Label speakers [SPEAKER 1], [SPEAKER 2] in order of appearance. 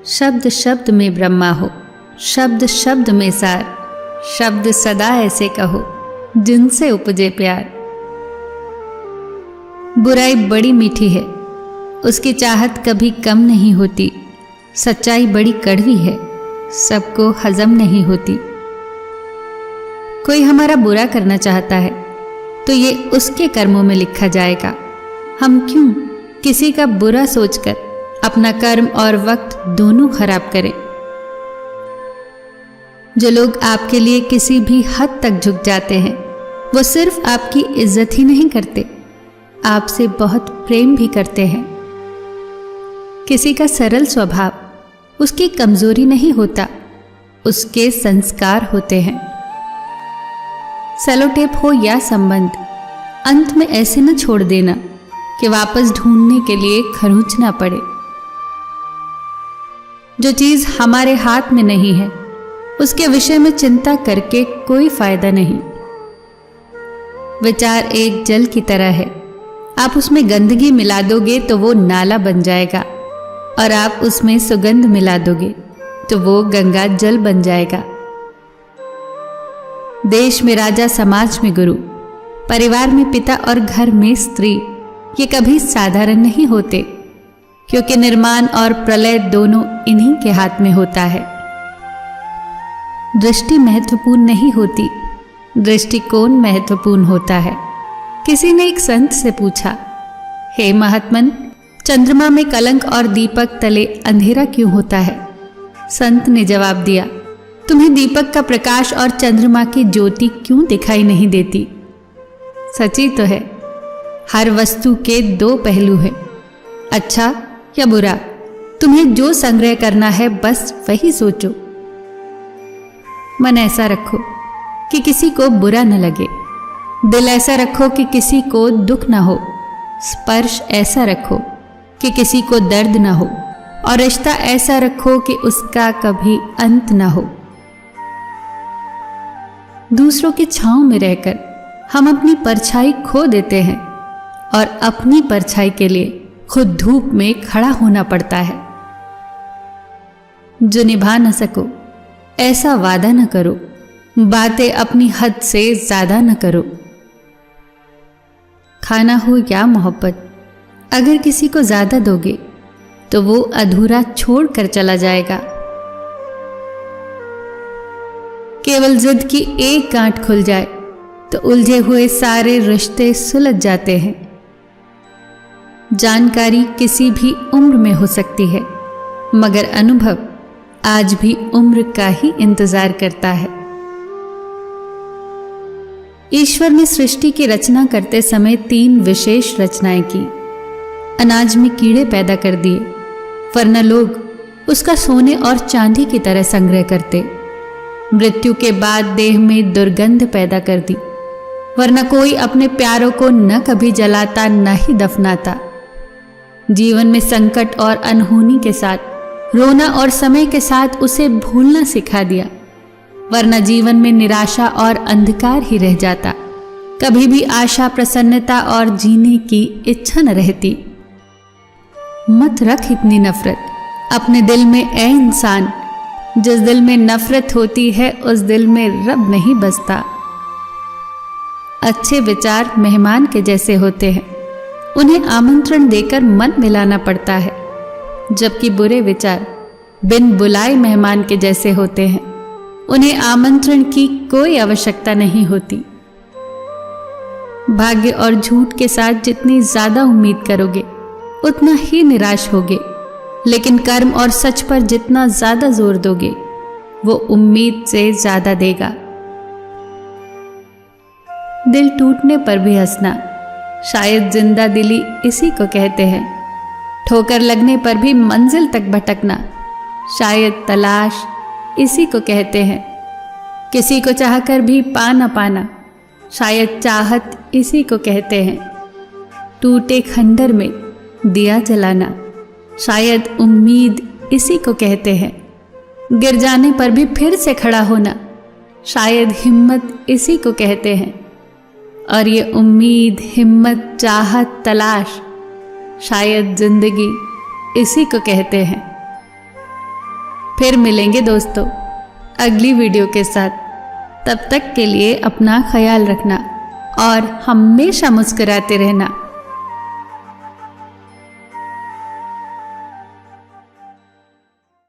[SPEAKER 1] शब्द शब्द में ब्रह्मा हो, शब्द शब्द में सार, शब्द सदा ऐसे कहो जिनसे उपजे प्यार। बुराई बड़ी मीठी है, उसकी चाहत कभी कम नहीं होती। सच्चाई बड़ी कड़वी है, सबको हजम नहीं होती। कोई हमारा बुरा करना चाहता है तो ये उसके कर्मों में लिखा जाएगा। हम क्यों किसी का बुरा सोचकर अपना कर्म और वक्त दोनों खराब करें। जो लोग आपके लिए किसी भी हद तक झुक जाते हैं, वो सिर्फ आपकी इज्जत ही नहीं करते, आपसे बहुत प्रेम भी करते हैं। किसी का सरल स्वभाव उसकी कमजोरी नहीं होता, उसके संस्कार होते हैं। सेलोटेप हो या संबंध, अंत में ऐसे न छोड़ देना कि वापस ढूंढने के लिए खरोंचना पड़े। जो चीज हमारे हाथ में नहीं है, उसके विषय में चिंता करके कोई फायदा नहीं। विचार एक जल की तरह है, आप उसमें गंदगी मिला दोगे तो वो नाला बन जाएगा, और आप उसमें सुगंध मिला दोगे तो वो गंगा जल बन जाएगा। देश में राजा, समाज में गुरु, परिवार में पिता और घर में स्त्री, ये कभी साधारण नहीं होते, क्योंकि निर्माण और प्रलय दोनों इन्हीं के हाथ में होता है। दृष्टि महत्वपूर्ण नहीं होती, दृष्टिकोण महत्वपूर्ण होता है। किसी ने एक संत से पूछा, हे महात्मन, चंद्रमा में कलंक और दीपक तले अंधेरा क्यों होता है? संत ने जवाब दिया, तुम्हें दीपक का प्रकाश और चंद्रमा की ज्योति क्यों दिखाई नहीं देती? सच्ची तो है, हर वस्तु के दो पहलू हैं, अच्छा या बुरा। तुम्हें जो संग्रह करना है बस वही सोचो। मन ऐसा रखो कि किसी को बुरा न लगे, दिल ऐसा रखो कि किसी को दुख न हो, स्पर्श ऐसा रखो कि किसी को दर्द न हो, और रिश्ता ऐसा रखो कि उसका कभी अंत न हो। दूसरों की छांव में रहकर हम अपनी परछाई खो देते हैं, और अपनी परछाई के लिए खुद धूप में खड़ा होना पड़ता है। जो निभा न सको ऐसा वादा न करो, बातें अपनी हद से ज्यादा न करो। खाना हो या मोहब्बत, अगर किसी को ज्यादा दोगे तो वो अधूरा छोड़ कर चला जाएगा। केवल जिद की एक गांठ खुल जाए तो उलझे हुए सारे रिश्ते सुलझ जाते हैं। जानकारी किसी भी उम्र में हो सकती है, मगर अनुभव आज भी उम्र का ही इंतजार करता है। ईश्वर ने सृष्टि की रचना करते समय 3 विशेष रचनाएं की। अनाज में कीड़े पैदा कर दिए, वरना लोग उसका सोने और चांदी की तरह संग्रह करते। मृत्यु के बाद देह में दुर्गंध पैदा कर दी, वरना कोई अपने प्यारों को न कभी जलाता न ही दफनाता। जीवन में संकट और अनहोनी के साथ रोना और समय के साथ उसे भूलना सिखा दिया, वरना जीवन में निराशा और अंधकार ही रह जाता। कभी भी आशा, प्रसन्नता और जीने की इच्छा न रहती। मत रख इतनी नफरत अपने दिल में ए इंसान, जिस दिल में नफरत होती है उस दिल में रब नहीं बसता। अच्छे विचार मेहमान के जैसे होते हैं, उन्हें आमंत्रण देकर मन मिलाना पड़ता है, जबकि बुरे विचार बिन बुलाए मेहमान के जैसे होते हैं, उन्हें आमंत्रण की कोई आवश्यकता नहीं होती। भाग्य और झूठ के साथ जितनी ज्यादा उम्मीद करोगे उतना ही निराश होगे, लेकिन कर्म और सच पर जितना ज्यादा जोर दोगे वो उम्मीद से ज्यादा देगा। दिल टूटने पर भी हंसना, शायद जिंदा दिली इसी को कहते हैं। ठोकर लगने पर भी मंजिल तक भटकना, शायद तलाश इसी को कहते हैं। किसी को चाहकर भी पा न पाना, शायद चाहत इसी को कहते हैं। टूटे खंडर में दिया जलाना, शायद उम्मीद इसी को कहते हैं। गिर जाने पर भी फिर से खड़ा होना, शायद हिम्मत इसी को कहते हैं। और ये उम्मीद, हिम्मत, चाहत, तलाश शायद जिंदगी इसी को कहते हैं। फिर मिलेंगे दोस्तों अगली वीडियो के साथ। तब तक के लिए अपना ख्याल रखना और हमेशा मुस्कुराते रहना।